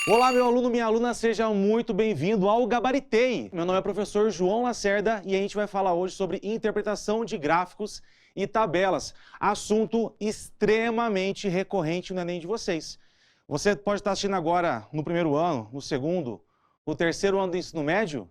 Olá, meu aluno, minha aluna, seja muito bem-vindo ao Gabaritei. Meu nome é professor João Lacerda e a gente vai falar hoje sobre interpretação de gráficos e tabelas, assunto extremamente recorrente no Enem de vocês. Você pode estar assistindo agora no primeiro ano, no segundo, no terceiro ano do ensino médio,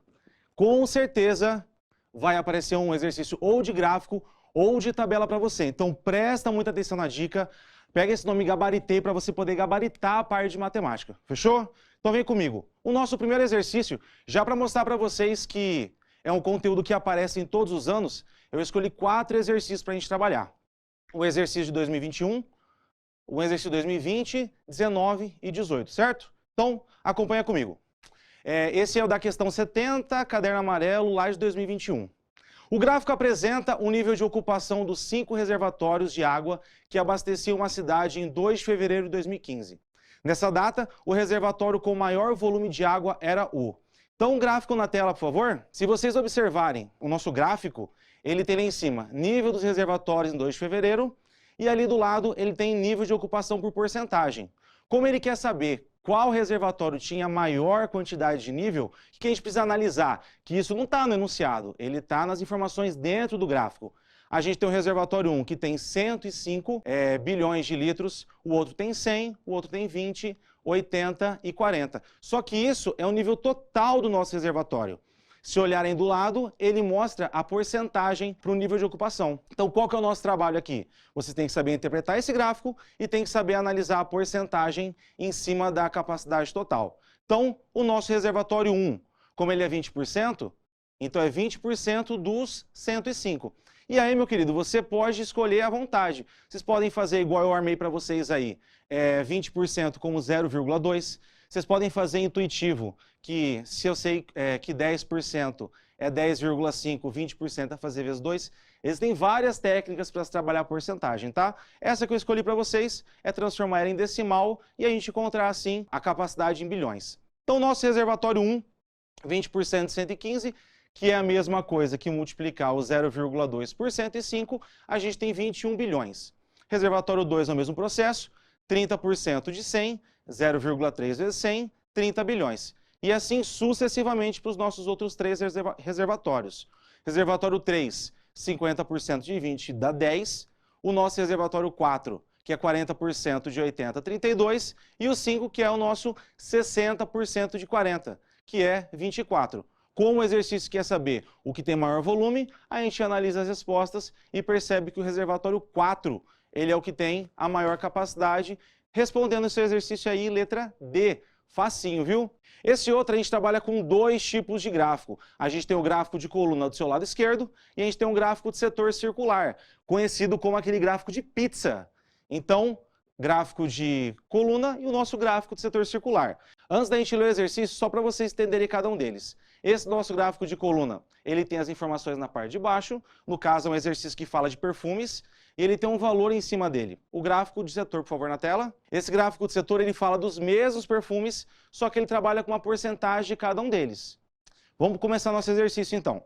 com certeza vai aparecer um exercício ou de gráfico ou de tabela para você. Então presta muita atenção na dica. Pega esse nome Gabaritei para você poder gabaritar a parte de matemática. Fechou? Então vem comigo. O nosso primeiro exercício, já para mostrar para vocês que é um conteúdo que aparece em todos os anos, eu escolhi 4 exercícios para a gente trabalhar. O exercício de 2021, o exercício de 2020, 19 e 18, certo? Então acompanha comigo. Esse é o da questão 70, caderno amarelo, lá de 2021. O gráfico apresenta o nível de ocupação dos 5 reservatórios de água que abasteciam uma cidade em 2 de fevereiro de 2015. Nessa data, o reservatório com maior volume de água era o... Então, um gráfico na tela, por favor. Se vocês observarem o nosso gráfico, ele tem lá em cima nível dos reservatórios em 2 de fevereiro e ali do lado ele tem nível de ocupação por porcentagem. Como ele quer saber qual reservatório tinha maior quantidade de nível, o que a gente precisa analisar? Que isso não está no enunciado, ele está nas informações dentro do gráfico. A gente tem o reservatório 1 que tem 105 bilhões de litros, o outro tem 100, o outro tem 20, 80 e 40. Só que isso é o nível total do nosso reservatório. Se olharem do lado, ele mostra a porcentagem para o nível de ocupação. Então, qual que é o nosso trabalho aqui? Você tem que saber interpretar esse gráfico e tem que saber analisar a porcentagem em cima da capacidade total. Então, o nosso reservatório 1, como ele é 20%, então é 20% dos 105. E aí, meu querido, você pode escolher à vontade. Vocês podem fazer igual eu armei para vocês aí, 20% como 0,2. Vocês podem fazer intuitivo, que se eu sei que 10% é 10,5, 20% é fazer vezes 2. Existem várias técnicas para se trabalhar a porcentagem, tá? Essa que eu escolhi para vocês é transformar ela em decimal e a gente encontrar, assim, a capacidade em bilhões. Então, nosso reservatório 1, 20% de 115, que é a mesma coisa que multiplicar o 0,2 por 105, a gente tem 21 bilhões. Reservatório 2 é o mesmo processo, 30% de 100, 0,3 vezes 100, 30 bilhões. E assim sucessivamente para os nossos outros 3 reservatórios. Reservatório 3, 50% de 20 dá 10. O nosso reservatório 4, que é 40% de 80, 32. E o 5, que é o nosso 60% de 40, que é 24. Como o exercício quer saber o que tem maior volume, a gente analisa as respostas e percebe que o reservatório 4, ele é o que tem a maior capacidade. Respondendo esse exercício aí, letra D. Facinho, viu? Esse outro a gente trabalha com 2 tipos de gráfico. A gente tem o gráfico de coluna do seu lado esquerdo e a gente tem um gráfico de setor circular, conhecido como aquele gráfico de pizza. Então, gráfico de coluna e o nosso gráfico de setor circular. Antes da gente ler o exercício, só para vocês entenderem cada um deles. Esse nosso gráfico de coluna, ele tem as informações na parte de baixo, no caso é um exercício que fala de perfumes, e ele tem um valor em cima dele. O gráfico de setor, por favor, na tela. Esse gráfico de setor, ele fala dos mesmos perfumes, só que ele trabalha com uma porcentagem de cada um deles. Vamos começar nosso exercício, então.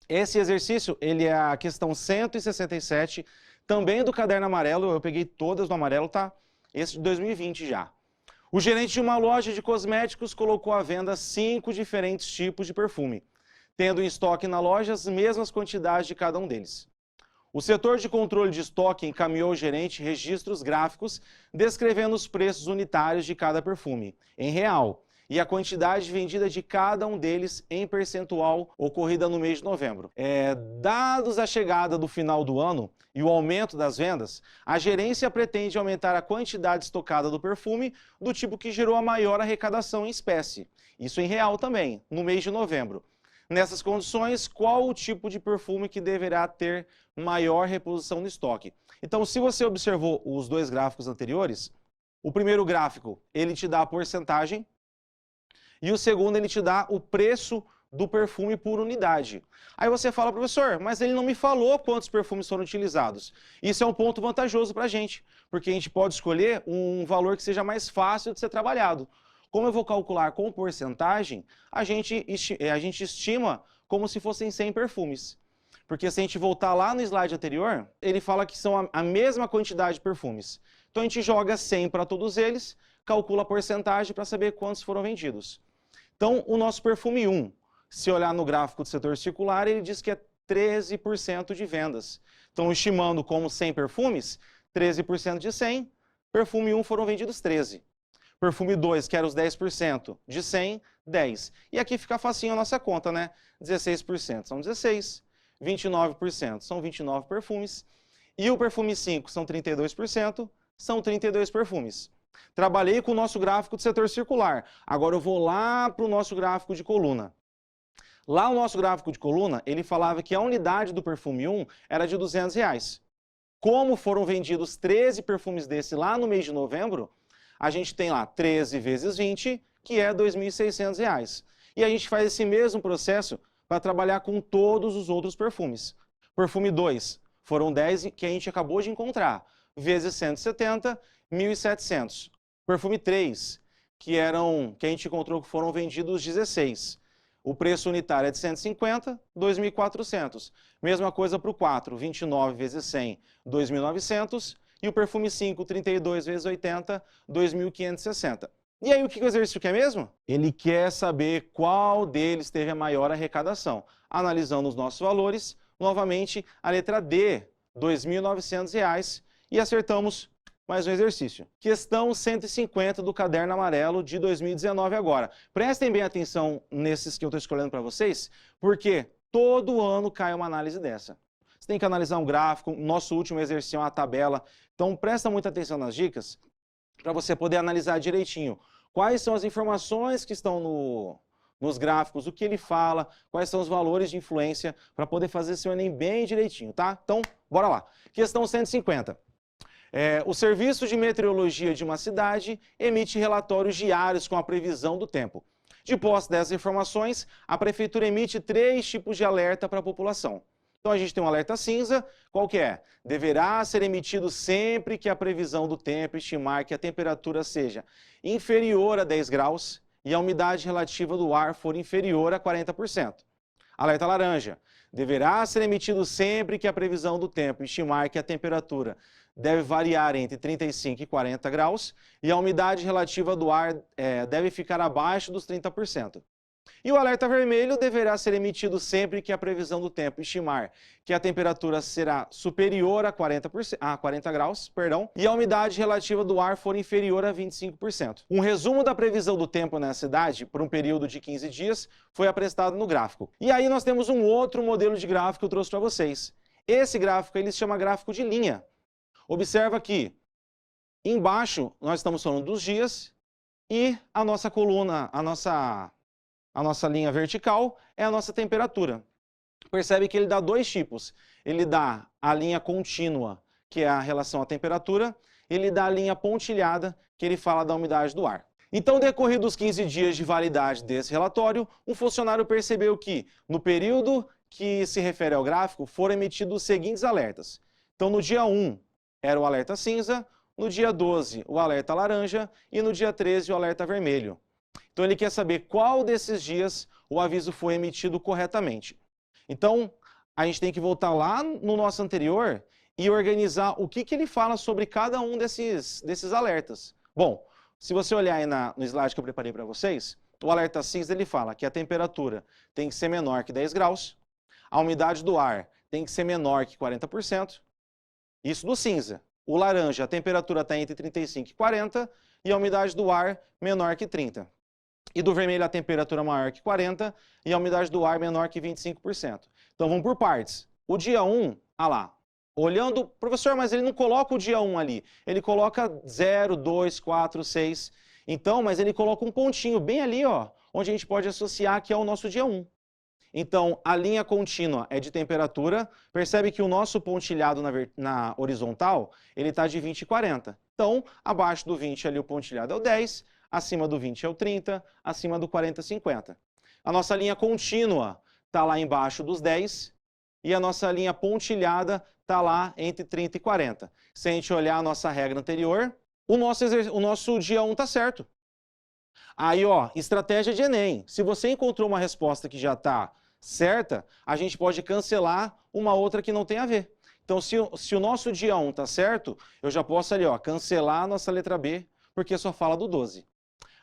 Esse exercício, ele é a questão 167, também do caderno amarelo, eu peguei todas do amarelo, tá? Esse de 2020 já. O gerente de uma loja de cosméticos colocou à venda 5 diferentes tipos de perfume, tendo em estoque na loja as mesmas quantidades de cada um deles. O setor de controle de estoque encaminhou ao gerente registros gráficos descrevendo os preços unitários de cada perfume, em real, e a quantidade vendida de cada um deles em percentual ocorrida no mês de novembro. Dados a chegada do final do ano e o aumento das vendas, a gerência pretende aumentar a quantidade estocada do perfume do tipo que gerou a maior arrecadação em espécie. Isso em real também, no mês de novembro. Nessas condições, qual o tipo de perfume que deverá ter maior reposição no estoque? Então, se você observou os 2 gráficos anteriores, o primeiro gráfico, ele te dá a porcentagem, e o segundo, ele te dá o preço do perfume por unidade. Aí você fala, professor, mas ele não me falou quantos perfumes foram utilizados. Isso é um ponto vantajoso para a gente, porque a gente pode escolher um valor que seja mais fácil de ser trabalhado. Como eu vou calcular com porcentagem, a gente estima como se fossem 100 perfumes. Porque se a gente voltar lá no slide anterior, ele fala que são a mesma quantidade de perfumes. Então a gente joga 100 para todos eles, calcula a porcentagem para saber quantos foram vendidos. Então o nosso perfume 1, se olhar no gráfico do setor circular, ele diz que é 13% de vendas. Então estimando como 100 perfumes, 13% de 100, perfume 1 foram vendidos 13. Perfume 2, que era os 10% de 100, 10. E aqui fica facinho a nossa conta, né? 16% são 16, 29% são 29 perfumes. E o perfume 5 são 32%, são 32 perfumes. Trabalhei com o nosso gráfico do setor circular. Agora eu vou lá para o nosso gráfico de coluna. Lá o nosso gráfico de coluna, ele falava que a unidade do perfume 1 era de R$200. Como foram vendidos 13 perfumes desse lá no mês de novembro, a gente tem lá 13 vezes 20, que é R$2.600. E a gente faz esse mesmo processo para trabalhar com todos os outros perfumes. Perfume 2, foram 10 que a gente acabou de encontrar, vezes 170, 1.700. Perfume 3, que a gente encontrou que foram vendidos 16. O preço unitário é de 150, 2.400. Mesma coisa para o 4, 29 vezes 100, 2.900. E o perfume 5, 32 vezes 80, 2.560. E aí o que o exercício quer mesmo? Ele quer saber qual deles teve a maior arrecadação. Analisando os nossos valores, novamente a letra D, R$2.900, e acertamos mais um exercício. Questão 150 do caderno amarelo de 2019 agora. Prestem bem atenção nesses que eu estou escolhendo para vocês, porque todo ano cai uma análise dessa. Você tem que analisar um gráfico, nosso último exercício é uma tabela. Então presta muita atenção nas dicas para você poder analisar direitinho quais são as informações que estão nos gráficos, o que ele fala, quais são os valores de influência, para poder fazer seu Enem bem direitinho, tá? Então, bora lá. Questão 150. O Serviço de Meteorologia de uma cidade emite relatórios diários com a previsão do tempo. De posse dessas informações, a Prefeitura emite 3 tipos de alerta para a população. Então a gente tem um alerta cinza, qual que é? Deverá ser emitido sempre que a previsão do tempo estimar que a temperatura seja inferior a 10 graus e a umidade relativa do ar for inferior a 40%. Alerta laranja. Deverá ser emitido sempre que a previsão do tempo estimar que a temperatura deve variar entre 35 e 40 graus e a umidade relativa do ar deve ficar abaixo dos 30%. E o alerta vermelho deverá ser emitido sempre que a previsão do tempo estimar que a temperatura será superior a 40 graus, e a umidade relativa do ar for inferior a 25%. Um resumo da previsão do tempo na cidade, por um período de 15 dias, foi apresentado no gráfico. E aí nós temos um outro modelo de gráfico que eu trouxe para vocês. Esse gráfico ele se chama gráfico de linha. Observa que embaixo nós estamos falando dos dias e a nossa coluna, a nossa linha vertical é a nossa temperatura. Percebe que ele dá 2 tipos. Ele dá a linha contínua, que é a relação à temperatura, e ele dá a linha pontilhada, que ele fala da umidade do ar. Então, decorridos os 15 dias de validade desse relatório, um funcionário percebeu que, no período que se refere ao gráfico, foram emitidos os seguintes alertas. Então, no dia 1 era o alerta cinza, no dia 12 o alerta laranja e no dia 13 o alerta vermelho. Então ele quer saber qual desses dias o aviso foi emitido corretamente. Então a gente tem que voltar lá no nosso anterior e organizar o que ele fala sobre cada um desses alertas. Bom, se você olhar aí no slide que eu preparei para vocês, o alerta cinza ele fala que a temperatura tem que ser menor que 10 graus, a umidade do ar tem que ser menor que 40%, isso do cinza. O laranja, a temperatura está entre 35 e 40 e a umidade do ar menor que 30. E do vermelho a temperatura maior que 40 e a umidade do ar menor que 25%. Então vamos por partes. O dia 1, lá, olhando, professor, mas ele não coloca o dia 1 ali, ele coloca 0, 2, 4, 6. Então, mas ele coloca um pontinho bem ali, ó, onde a gente pode associar que é o nosso dia 1. Então, a linha contínua é de temperatura, percebe que o nosso pontilhado na horizontal, ele está de 20 e 40. Então, abaixo do 20 ali o pontilhado é o 10, acima do 20 é o 30, acima do 40 é 50. A nossa linha contínua está lá embaixo dos 10 e a nossa linha pontilhada está lá entre 30 e 40. Se a gente olhar a nossa regra anterior, o nosso dia 1 está certo. Aí, ó, estratégia de Enem. Se você encontrou uma resposta que já está certa, a gente pode cancelar uma outra que não tem a ver. Então, se o nosso dia 1 está certo, eu já posso ali, ó, cancelar a nossa letra B, porque só fala do 12.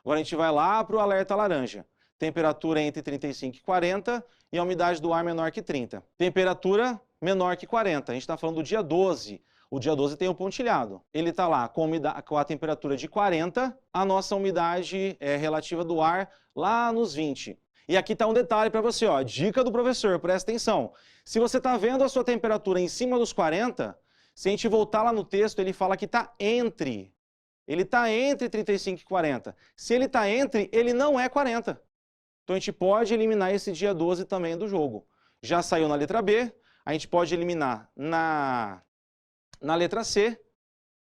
Agora a gente vai lá para o alerta laranja. Temperatura entre 35 e 40 e a umidade do ar menor que 30. Temperatura menor que 40. A gente está falando do dia 12. O dia 12 tem um pontilhado. Ele está lá com a temperatura de 40, a nossa umidade relativa do ar lá nos 20. E aqui está um detalhe para você, ó, dica do professor, presta atenção. Se você está vendo a sua temperatura em cima dos 40, se a gente voltar lá no texto, ele fala que está entre. Ele está entre 35 e 40. Se ele está entre, ele não é 40. Então a gente pode eliminar esse dia 12 também do jogo. Já saiu na letra B, a gente pode eliminar na letra C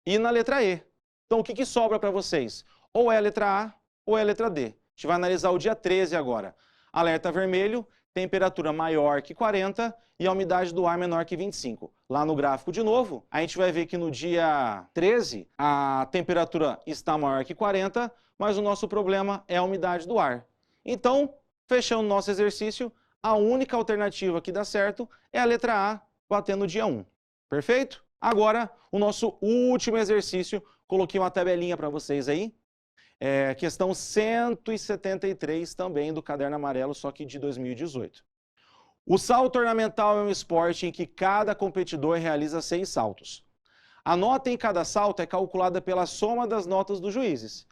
e na letra E. Então o que sobra para vocês? Ou é a letra A ou é a letra D. A gente vai analisar o dia 13 agora. Alerta vermelho, temperatura maior que 40 e a umidade do ar menor que 25. Lá no gráfico de novo, a gente vai ver que no dia 13 a temperatura está maior que 40, mas o nosso problema é a umidade do ar. Então, fechando o nosso exercício, a única alternativa que dá certo é a letra A, batendo no dia 1. Perfeito? Agora, o nosso último exercício, coloquei uma tabelinha para vocês aí. Questão 173 também do caderno amarelo, só que de 2018. O salto ornamental é um esporte em que cada competidor realiza 6 saltos. A nota em cada salto é calculada pela soma das notas dos juízes.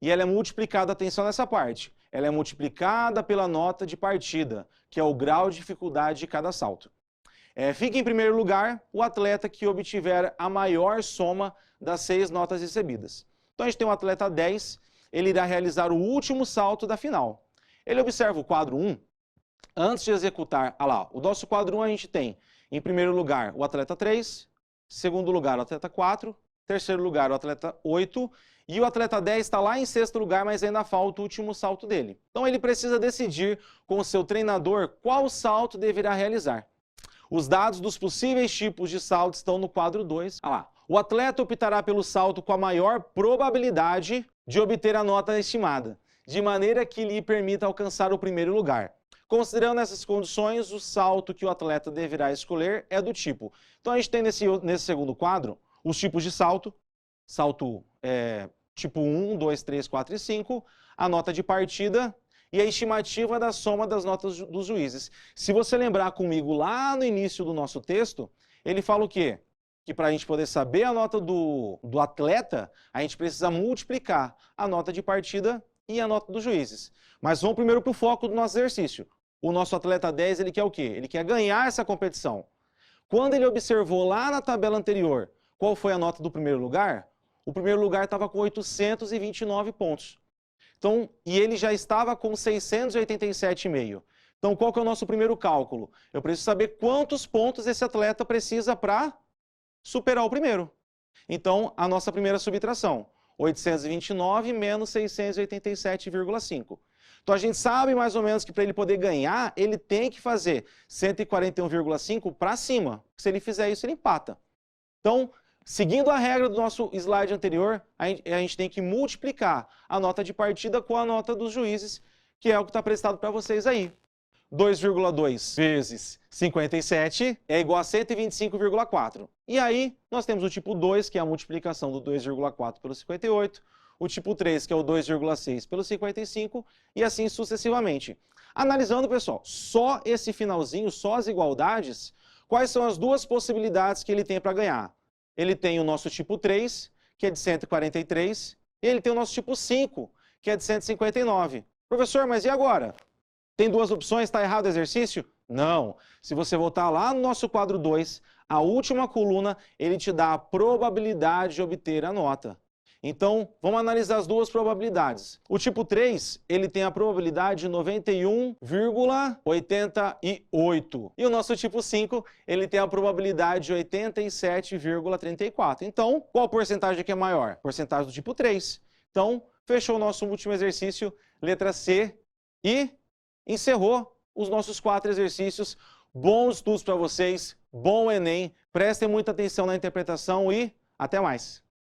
E ela é multiplicada, atenção nessa parte, ela é multiplicada pela nota de partida, que é o grau de dificuldade de cada salto. Fica em primeiro lugar o atleta que obtiver a maior soma das 6 notas recebidas. Então a gente tem o atleta 10, ele irá realizar o último salto da final. Ele observa o quadro 1, antes de executar, lá, o nosso quadro 1 a gente tem, em primeiro lugar, o atleta 3, segundo lugar, o atleta 4, terceiro lugar, o atleta 8, e o atleta 10 está lá em sexto lugar, mas ainda falta o último salto dele. Então ele precisa decidir com o seu treinador qual salto deverá realizar. Os dados dos possíveis tipos de salto estão no quadro 2. Lá. O atleta optará pelo salto com a maior probabilidade de obter a nota estimada, de maneira que lhe permita alcançar o primeiro lugar. Considerando essas condições, o salto que o atleta deverá escolher é do tipo. Então a gente tem nesse segundo quadro os tipos de salto, tipo 1, 2, 3, 4 e 5, a nota de partida e a estimativa da soma das notas dos juízes. Se você lembrar comigo lá no início do nosso texto, ele fala o quê? Que para a gente poder saber a nota do atleta, a gente precisa multiplicar a nota de partida e a nota dos juízes. Mas vamos primeiro para o foco do nosso exercício. O nosso atleta 10, ele quer o quê? Ele quer ganhar essa competição. Quando ele observou lá na tabela anterior qual foi a nota do primeiro lugar, o primeiro lugar estava com 829 pontos. Então, e ele já estava com 687,5. Então, qual que é o nosso primeiro cálculo? Eu preciso saber quantos pontos esse atleta precisa para superar o primeiro. Então, a nossa primeira subtração, 829 menos 687,5. Então, a gente sabe mais ou menos que para ele poder ganhar, ele tem que fazer 141,5 para cima. Se ele fizer isso, ele empata. Então, seguindo a regra do nosso slide anterior, a gente tem que multiplicar a nota de partida com a nota dos juízes, que é o que está prestado para vocês aí. 2,2 vezes 57 é igual a 125,4. E aí, nós temos o tipo 2, que é a multiplicação do 2,4 pelo 58, o tipo 3, que é o 2,6 pelo 55, e assim sucessivamente. Analisando, pessoal, só esse finalzinho, só as igualdades, quais são as duas possibilidades que ele tem para ganhar? Ele tem o nosso tipo 3, que é de 143, e ele tem o nosso tipo 5, que é de 159. Professor, mas e agora? Tem duas opções, está errado o exercício? Não. Se você voltar lá no nosso quadro 2, a última coluna, ele te dá a probabilidade de obter a nota. Então, vamos analisar as duas probabilidades. O tipo 3, ele tem a probabilidade de 91,88. E o nosso tipo 5, ele tem a probabilidade de 87,34. Então, qual porcentagem que é maior? Porcentagem do tipo 3. Então, fechou o nosso último exercício, letra C, e encerrou os nossos 4 exercícios. Bons estudos para vocês, bom Enem, prestem muita atenção na interpretação e até mais!